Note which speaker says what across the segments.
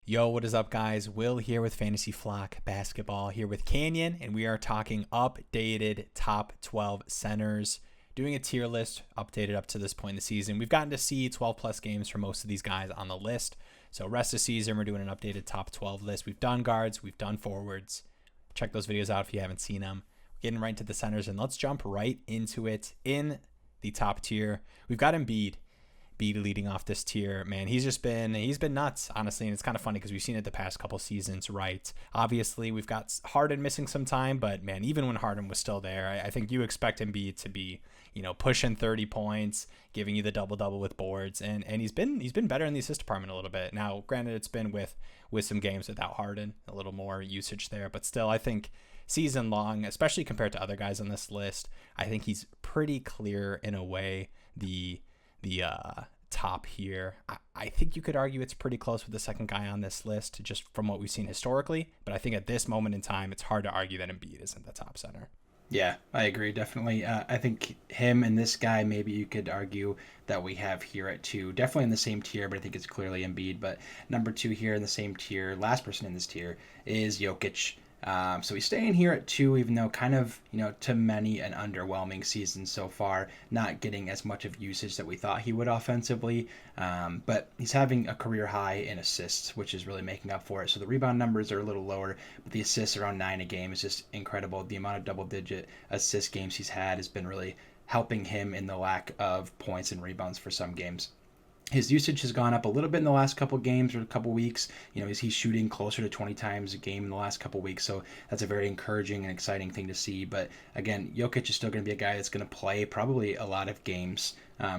Speaker 1: Yo, what is up, guys? Will here with Fantasy Flock Basketball, here with Canyon, and we are talking updated top 12 centers, doing a tier list updated up to this point in the season. We've gotten to see 12 plus games for most of these guys on the list. So rest of the season, we're doing an updated top 12 list. We've done guards, we've done forwards. Check those videos out if you haven't seen them. Getting right into the centers, and let's jump right into it. In the top tier, we've got Embiid. Leading off this tier, man, he's been nuts, honestly, and it's kind of funny because we've seen it the past couple seasons, right? Obviously, we've got Harden missing some time, but man, even when Harden was still there, I think you expect Embiid to be, pushing 30 points, giving you the double with boards, and he's been better in the assist department a little bit. Now, granted, it's been with some games without Harden, a little more usage there, but still, I think season long, especially compared to other guys on this list, I think he's pretty clear in a way the top here. I think you could argue it's pretty close with the second guy on this list just from what we've seen historically, but I think at this moment in time it's hard to argue that Embiid isn't the top center.
Speaker 2: Yeah, I agree, definitely. I think him and this guy, maybe you could argue that we have here at two, definitely in the same tier, but I think it's clearly Embiid. But number two here in the same tier, last person in this tier is Jokic. So he's staying here at two, even though kind of, to many an underwhelming season so far, not getting as much of usage that we thought he would offensively. But he's having a career high in assists, which is really making up for it. So the rebound numbers are a little lower, but the assists around 9 a game is just incredible. The amount of double-digit assist games he's had has been really helping him in the lack of points and rebounds for some games. His usage has gone up a little bit in the last couple games or a couple weeks. He's shooting closer to 20 times a game in the last couple weeks, so that's a very encouraging and exciting thing to see. But again, Jokic is still going to be a guy that's going to play probably a lot of games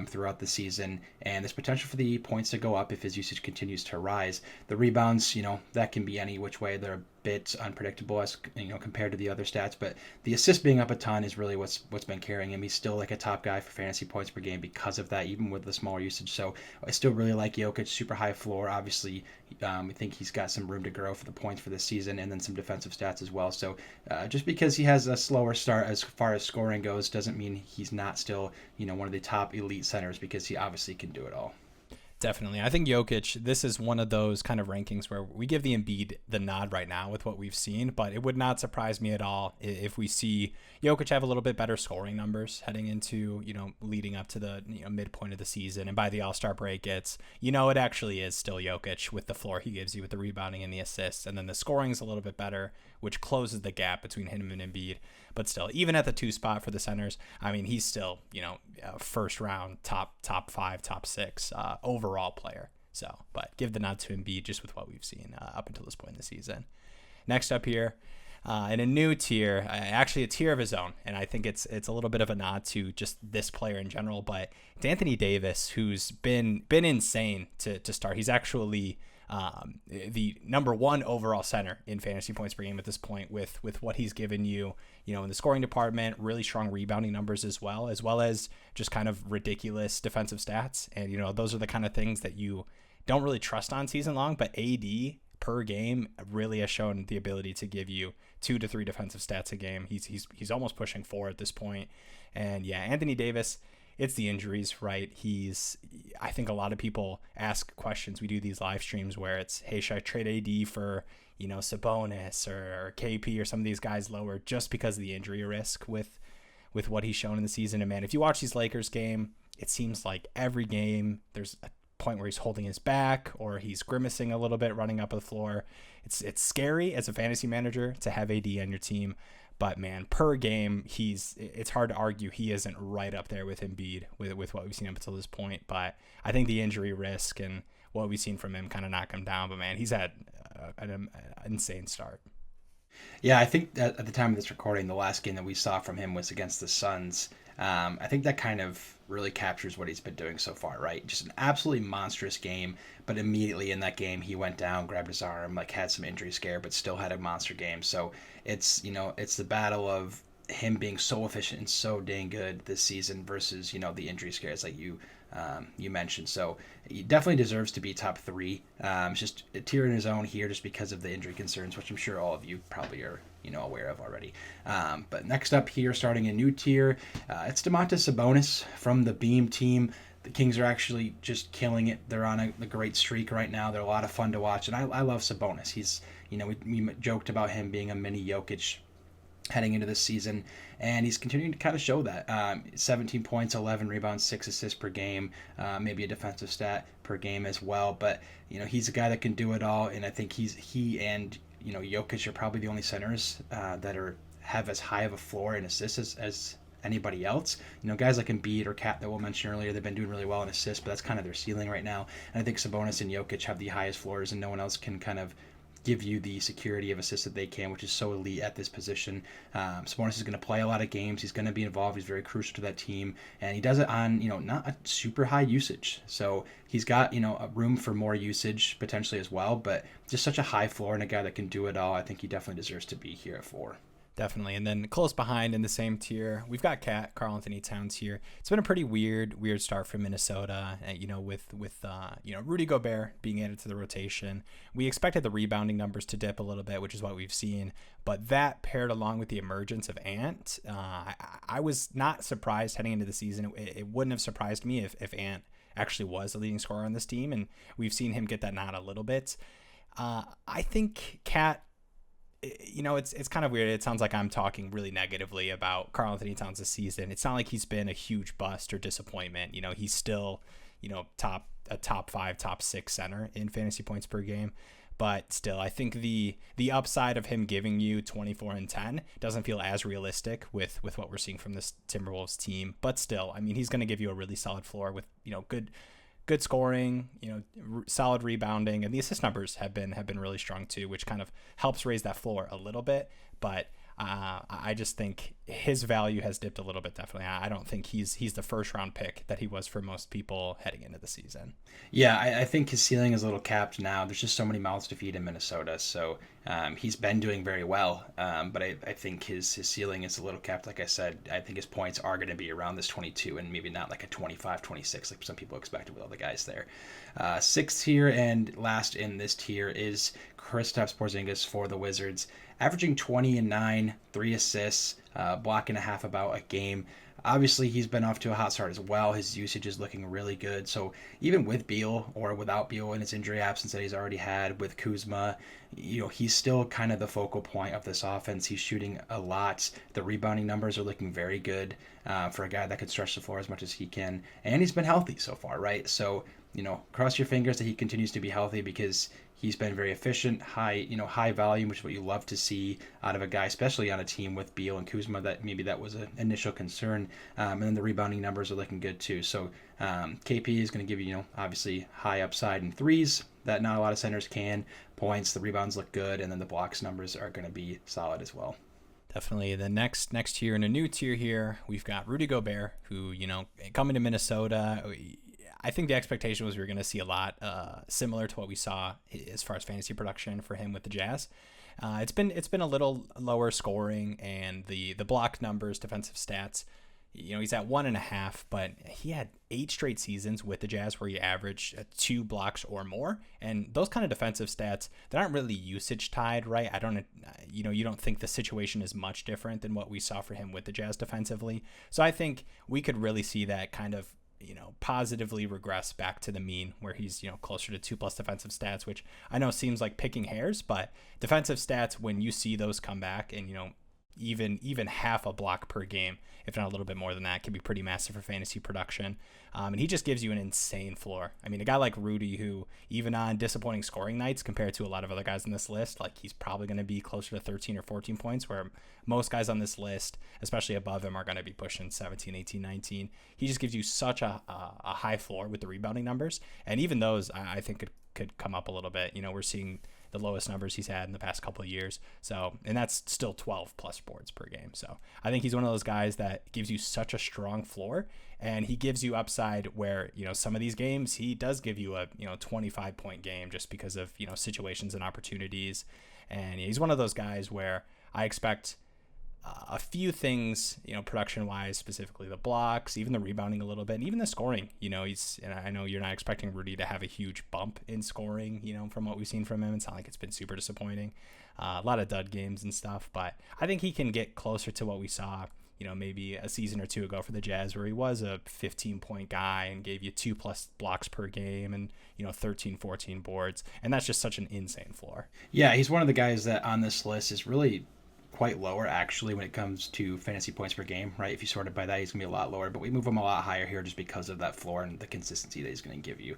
Speaker 2: throughout the season, and there's potential for the points to go up if his usage continues to rise. The rebounds, that can be any which way. They're a bit unpredictable as compared to the other stats, but the assist being up a ton is really what's been carrying him. He's still like a top guy for fantasy points per game because of that, even with the smaller usage. So I still really like Jokic, super high floor. Obviously, I think he's got some room to grow for the points for this season, and then some defensive stats as well. So just because he has a slower start as far as scoring goes doesn't mean he's not still one of the top elite centers, because he obviously can do it all.
Speaker 1: Definitely. I think Jokic, this is one of those kind of rankings where we give the Embiid the nod right now with what we've seen, but it would not surprise me at all if we see Jokic have a little bit better scoring numbers heading into, leading up to the midpoint of the season. And by the All-Star break, it actually is still Jokic with the floor he gives you with the rebounding and the assists. And then the scoring's a little bit better, which closes the gap between him and Embiid. But still, even at the 2 spot for the centers, I mean, he's still, first round, top 5, top 6 overall player. So, but give the nod to Embiid just with what we've seen up until this point in the season. Next up here, in a new tier, actually a tier of his own, and I think it's a little bit of a nod to just this player in general, but it's Anthony Davis, who's been insane to start. He's actually the number 1 overall center in fantasy points per game at this point with what he's given you, in the scoring department, really strong rebounding numbers as well as just kind of ridiculous defensive stats. And, those are the kind of things that you don't really trust on season long, but AD per game really has shown the ability to give you 2 to 3 defensive stats a game. He's almost pushing 4 at this point. And yeah, Anthony Davis, it's the injuries, right? I think a lot of people ask questions. We do these live streams where it's, hey, should I trade AD for, Sabonis or KP or some of these guys lower just because of the injury risk with what he's shown in the season? And man, if you watch these Lakers game, it seems like every game there's a point where he's holding his back or he's grimacing a little bit running up the floor. It's scary as a fantasy manager to have AD on your team. But man, per game, it's hard to argue he isn't right up there with Embiid with what we've seen up until this point. But I think the injury risk and what we've seen from him kind of knock him down. But man, he's had an insane start.
Speaker 2: Yeah, I think that at the time of this recording, the last game that we saw from him was against the Suns. I think that kind of really captures what he's been doing so far, right? Just an absolutely monstrous game, but immediately in that game, he went down, grabbed his arm, had some injury scare, but still had a monster game. So it's the battle of him being so efficient and so dang good this season versus, the injury scares like you mentioned. So he definitely deserves to be top 3. It's just a tier in his own here just because of the injury concerns, which I'm sure all of you probably are aware of already. But next up here, starting a new tier, it's Domantas Sabonis from the Beam team. The Kings are actually just killing it. They're on a great streak right now. They're a lot of fun to watch, and I love Sabonis. He's, we joked about him being a mini Jokic heading into this season, and he's continuing to kind of show that. 17 points, 11 rebounds, 6 assists per game, maybe a defensive stat per game as well. But he's a guy that can do it all, and I think he and Jokic are probably the only centers that have as high of a floor in assists as anybody else. Guys like Embiid or Cat that we'll mention earlier, they've been doing really well in assists, but that's kind of their ceiling right now. And I think Sabonis and Jokic have the highest floors, and no one else can kind of give you the security of assists that they can, which is so elite at this position. Sabonis is going to play a lot of games. He's going to be involved. He's very crucial to that team, and he does it on not a super high usage. So he's got a room for more usage potentially as well, but just such a high floor and a guy that can do it all. I think he definitely deserves to be here at 4.
Speaker 1: Definitely. And then close behind in the same tier, we've got KarlAnthony Towns here. It's been a pretty weird start for Minnesota, with Rudy Gobert being added to the rotation. We expected the rebounding numbers to dip a little bit, which is what we've seen, but that paired along with the emergence of Ant, I was not surprised heading into the season. It wouldn't have surprised me if Ant actually was the leading scorer on this team, and we've seen him get that nod a little bit. I think Cat, it's kind of weird. It sounds like I'm talking really negatively about KarlAnthony Towns this season. It's not like he's been a huge bust or disappointment. He's still, top 5, top 6 center in fantasy points per game. But still, I think the upside of him giving you 24 and 10 doesn't feel as realistic with what we're seeing from this Timberwolves team. But still, he's going to give you a really solid floor with, good scoring, solid rebounding, and the assist numbers have been really strong too, which kind of helps raise that floor a little bit. But I just think his value has dipped a little bit. Definitely, I don't think he's the first round pick that he was for most people heading into the season.
Speaker 2: Yeah, I think his ceiling is a little capped now. There's just so many mouths to feed in Minnesota, so he's been doing very well. But I think his ceiling is a little capped. Like I said, I think his points are going to be around this 22 and maybe not like a 25, 26 like some people expected with all the guys there. 6th tier and last in this tier is Kristaps Porzingis for the Wizards, averaging 20 and 9, 3 assists, block and a half about a game. Obviously, he's been off to a hot start as well. His usage is looking really good. So even with Beal or without Beal in his injury absence that he's already had with Kuzma, he's still kind of the focal point of this offense. He's shooting a lot. The rebounding numbers are looking very good for a guy that can stretch the floor as much as he can. And he's been healthy so far, right? So, cross your fingers that he continues to be healthy because he's been very efficient, high volume, which is what you love to see out of a guy, especially on a team with Beal and Kuzma. That was an initial concern, and then the rebounding numbers are looking good too. So KP is going to give you, obviously high upside in threes that not a lot of centers can. Points, the rebounds look good, and then the blocks numbers are going to be solid as well.
Speaker 1: Definitely. The next tier, in a new tier here, we've got Rudy Gobert, who coming to Minnesota. I think the expectation was we were going to see a lot similar to what we saw as far as fantasy production for him with the Jazz. It's been a little lower scoring, and the block numbers, defensive stats, he's at 1.5, but he had 8 straight seasons with the Jazz where he averaged 2 blocks or more, and those kind of defensive stats, they aren't really usage tied, right? You don't think the situation is much different than what we saw for him with the Jazz defensively. So I think we could really see that kind of positively regress back to the mean where he's, closer to 2+ defensive stats, which I know seems like picking hairs, but defensive stats, when you see those come back and, even half a block per game, if not a little bit more than that, can be pretty massive for fantasy production. And he just gives you an insane floor. A guy like Rudy, who even on disappointing scoring nights compared to a lot of other guys on this list, like he's probably going to be closer to 13 or 14 points, where most guys on this list, especially above him, are going to be pushing 17, 18, 19. He just gives you such a high floor with the rebounding numbers. And even those, I think could come up a little bit. We're seeing the lowest numbers he's had in the past couple of years. So, and that's still 12+ boards per game. So I think he's one of those guys that gives you such a strong floor, and he gives you upside where, some of these games he does give you a, 25-point game just because of, situations and opportunities. And he's one of those guys where I expect a few things, production wise, specifically the blocks, even the rebounding a little bit, and even the scoring. And I know you're not expecting Rudy to have a huge bump in scoring, from what we've seen from him. It's not like it's been super disappointing. A lot of dud games and stuff, but I think he can get closer to what we saw, maybe a season or two ago for the Jazz where he was a 15-point guy and gave you 2+ blocks per game and, 13, 14 boards. And that's just such an insane floor.
Speaker 2: Yeah, he's one of the guys that on this list is really quite lower actually when it comes to fantasy points per game, right? If you sort it by that, he's going to be a lot lower, but we move him a lot higher here just because of that floor and the consistency that he's going to give you.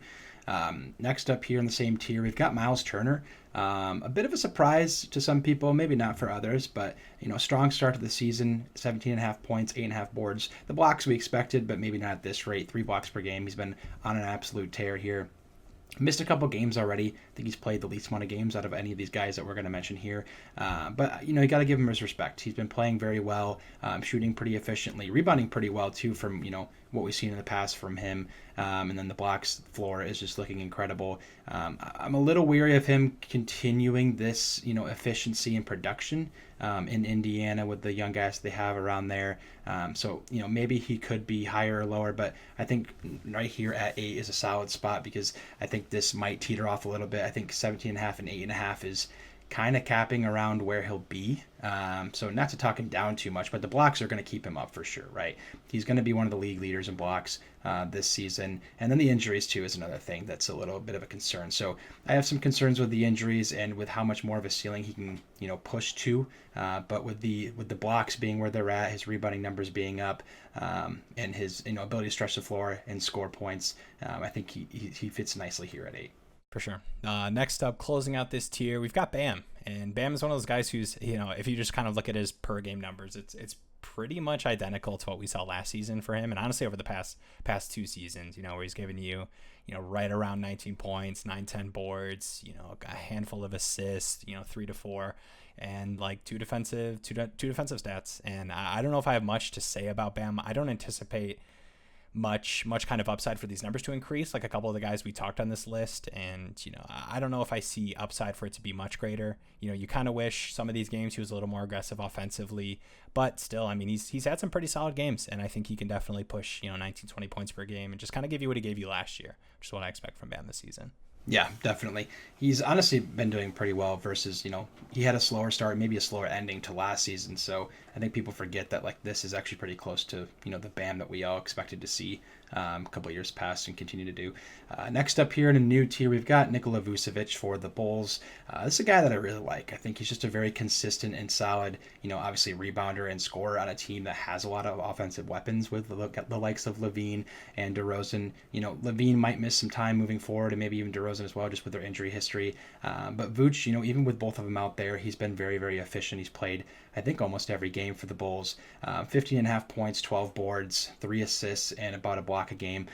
Speaker 2: Next up here in the same tier, we've got Miles Turner. A bit of a surprise to some people, maybe not for others, but strong start to the season, 17.5 points, 8.5 boards. The blocks we expected, but maybe not at this rate, 3 blocks per game. He's been on an absolute tear here. Missed a couple games already. I think he's played the least amount of games out of any of these guys that we're going to mention here. But, you got to give him his respect. He's been playing very well, shooting pretty efficiently, rebounding pretty well, too, from, what we've seen in the past from him. And then the blocks floor is just looking incredible. I'm a little weary of him continuing this, efficiency and production in Indiana with the young guys they have around there. So, maybe he could be higher or lower, but I think right here at 8 is a solid spot because I think this might teeter off a little bit. I think 17.5 and 8.5 is kind of capping around where he'll be. So not to talk him down too much, but the blocks are going to keep him up for sure, right? He's going to be one of the league leaders in blocks this season. And then the injuries too is another thing that's a little bit of a concern. So I have some concerns with the injuries and with how much more of a ceiling he can, push to. But with the blocks being where they're at, his rebounding numbers being up, and his ability to stretch the floor and score points, I think he fits nicely here at 8.
Speaker 1: For sure. Next up, closing out this tier, we've got Bam. And Bam is one of those guys who's, if you just kind of look at his per game numbers, it's pretty much identical to what we saw last season for him. And honestly, over the past 2 seasons, where he's given you, right around 19 points, 9-10 boards, a handful of assists, 3 to 4, and like two defensive stats. And I don't know if I have much to say about Bam. I don't anticipate much kind of upside for these numbers to increase, like a couple of the guys we talked on this list. And I don't know if I see upside for it to be much greater. You kind of wish some of these games he was a little more aggressive offensively, but still, I mean, he's had some pretty solid games, and I think he can definitely push 19-20 points per game and just kind of give you what he gave you last year, which is what I expect from Bam this season.
Speaker 2: Yeah, definitely. He's honestly been doing pretty well versus, he had a slower start, maybe a slower ending to last season. So I think people forget that this is actually pretty close to, the Bam that we all expected to see a couple of years past and continue to do. Next up here in a new tier, we've got Nikola Vucevic for the Bulls. This is a guy that I really like. I think he's just a very consistent and solid, obviously rebounder and scorer on a team that has a lot of offensive weapons with the likes of LaVine and DeRozan. LaVine might miss some time moving forward, and maybe even DeRozan as well, just with their injury history. But Vooch, even with both of them out there, he's been very, very efficient. He's played, I think, almost every game for the Bulls. 15.5 points, 12 boards, 3 assists, and about a block a game.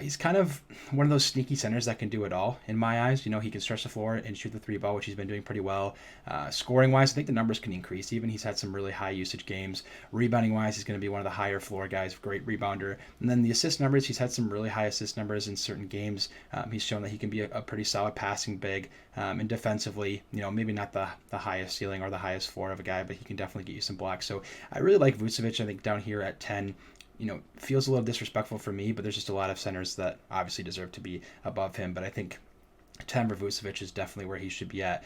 Speaker 2: He's kind of one of those sneaky centers that can do it all in my eyes. He can stretch the floor and shoot the 3 ball, which he's been doing pretty well. Scoring wise, I think the numbers can increase. Even he's had some really high usage games. Rebounding wise, he's going to be one of the higher floor guys, great rebounder. And then the assist numbers, he's had some really high assist numbers in certain games. He's shown that he can be a pretty solid passing big. And defensively, maybe not the highest ceiling or the highest floor of a guy, but he can definitely get you some blocks. So I really like Vucevic. I think down here at 10, feels a little disrespectful for me, but there's just a lot of centers that obviously deserve to be above him. But I think 10 for Vucevic is definitely where he should be at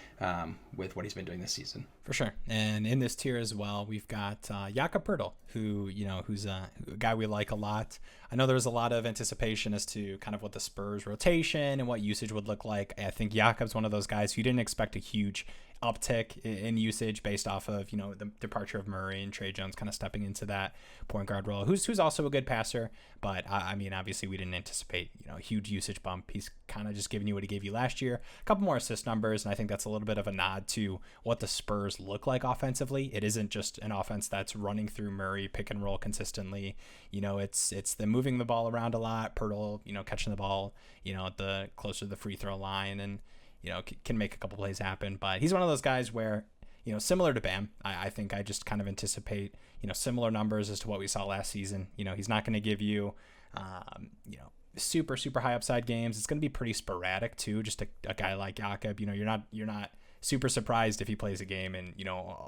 Speaker 2: with what he's been doing this season.
Speaker 1: For sure. And in this tier as well, we've got Jakob Poeltl, who's a guy we like a lot. I know there was a lot of anticipation as to kind of what the Spurs rotation and what usage would look like. I think Jakob's one of those guys who didn't expect a huge uptick in usage based off of the departure of Murray and Trey Jones kind of stepping into that point guard role, who's also a good passer, but I mean, obviously we didn't anticipate a huge usage bump. He's kind of just giving you what he gave you last year, a couple more assist numbers, and I think that's a little bit of a nod to what the Spurs look like offensively. It isn't just an offense that's running through Murray pick and roll consistently. It's them moving the ball around a lot, Poeltl catching the ball at the closer to the free throw line, and can make a couple plays happen. But he's one of those guys where, similar to Bam, I think I just kind of anticipate, similar numbers as to what we saw last season. He's not going to give you, super, super high upside games. It's going to be pretty sporadic too. Just a guy like Jakob, you're not super surprised if he plays a game and,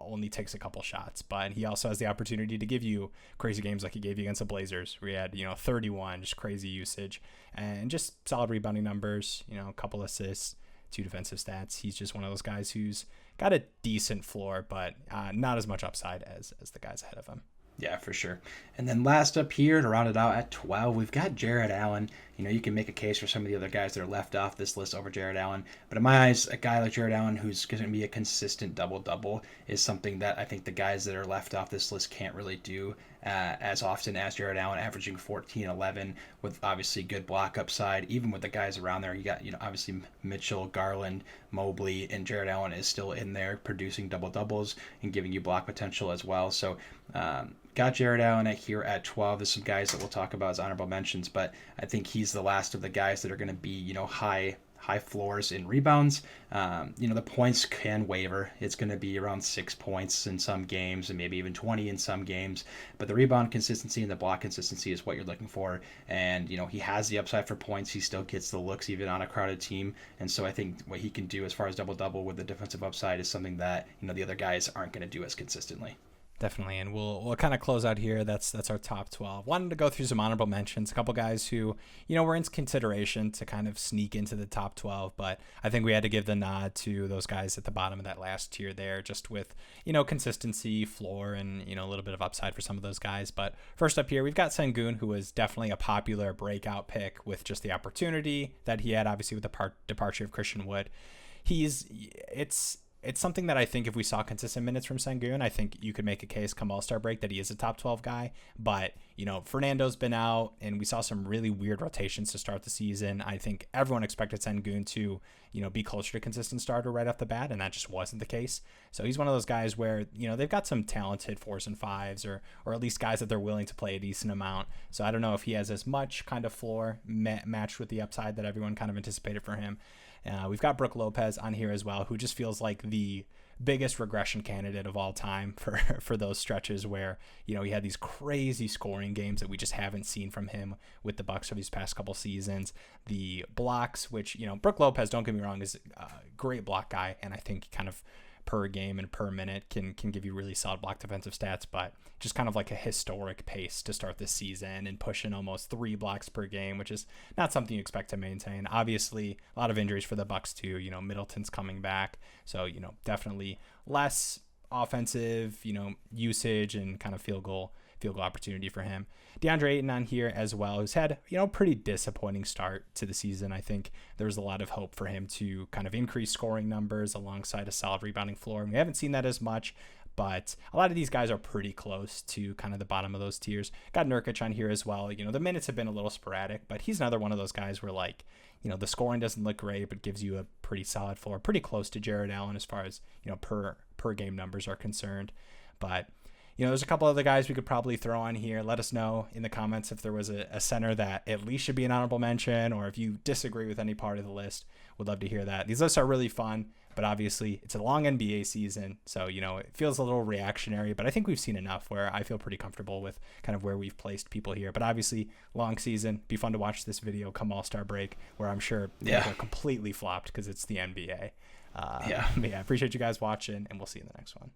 Speaker 1: only takes a couple shots, but he also has the opportunity to give you crazy games like he gave you against the Blazers, where he had, 31, just crazy usage and just solid rebounding numbers, a couple assists, 2 defensive stats. He's just one of those guys who's got a decent floor, but not as much upside as the guys ahead of him.
Speaker 2: Yeah, for sure. And then last up here to round it out at 12, we've got Jared Allen. You can make a case for some of the other guys that are left off this list over Jared Allen. But in my eyes, a guy like Jared Allen who's going to be a consistent double-double is something that I think the guys that are left off this list can't really do as often as Jared Allen, averaging 14, 11 with obviously good block upside. Even with the guys around there, you got, obviously Mitchell, Garland, Mobley, and Jared Allen is still in there producing double-doubles and giving you block potential as well. So, got Jared Allen here at 12. There's some guys that we'll talk about as honorable mentions, but I think he's the last of the guys that are going to be, high floors in rebounds. The points can waver. It's going to be around 6 points in some games and maybe even 20 in some games. But the rebound consistency and the block consistency is what you're looking for. And, he has the upside for points. He still gets the looks even on a crowded team. And so I think what he can do as far as double-double with the defensive upside is something that, the other guys aren't going to do as consistently.
Speaker 1: Definitely, and we'll kind of close out here. That's our top 12. Wanted to go through some honorable mentions, a couple guys who, were in consideration to kind of sneak into the top 12, but I think we had to give the nod to those guys at the bottom of that last tier there, just with, consistency, floor, and, a little bit of upside for some of those guys. But first up here, we've got Sengun, who was definitely a popular breakout pick with just the opportunity that he had, obviously, with the departure of Christian Wood. It's something that I think if we saw consistent minutes from Sengun, I think you could make a case come All-Star break that he is a top 12 guy. But, Fernando's been out and we saw some really weird rotations to start the season. I think everyone expected Sengun to, be closer to consistent starter right off the bat, and that just wasn't the case. So he's one of those guys where, they've got some talented 4s and 5s or at least guys that they're willing to play a decent amount. So I don't know if he has as much kind of floor matched with the upside that everyone kind of anticipated for him. We've got Brook Lopez on here as well, who just feels like the biggest regression candidate of all time for those stretches where, he had these crazy scoring games that we just haven't seen from him with the Bucks for these past couple seasons. The blocks, which, Brook Lopez, don't get me wrong, is a great block guy, and I think kind of per game and per minute can give you really solid block defensive stats, but just kind of like a historic pace to start this season and pushing almost 3 blocks per game, which is not something you expect to maintain. Obviously, a lot of injuries for the Bucks too. Middleton's coming back, so definitely less offensive, usage and kind of field goal opportunity for him. DeAndre Ayton on here as well, who's had, pretty disappointing start to the season. I think there was a lot of hope for him to kind of increase scoring numbers alongside a solid rebounding floor. And we haven't seen that as much, but a lot of these guys are pretty close to kind of the bottom of those tiers. Got Nurkic on here as well. The minutes have been a little sporadic, but he's another one of those guys where the scoring doesn't look great, but gives you a pretty solid floor, pretty close to Jared Allen as far as, per game numbers are concerned. But there's a couple other guys we could probably throw on here. Let us know in the comments if there was a center that at least should be an honorable mention, or if you disagree with any part of the list. Would love to hear that. These lists are really fun, but obviously it's a long NBA season, so it feels a little reactionary, but I think we've seen enough where I feel pretty comfortable with kind of where we've placed people here. But obviously, long season. Be fun to watch this video come All-Star break, where I'm sure people are completely flopped because it's the NBA. I appreciate you guys watching, and we'll see you in the next one.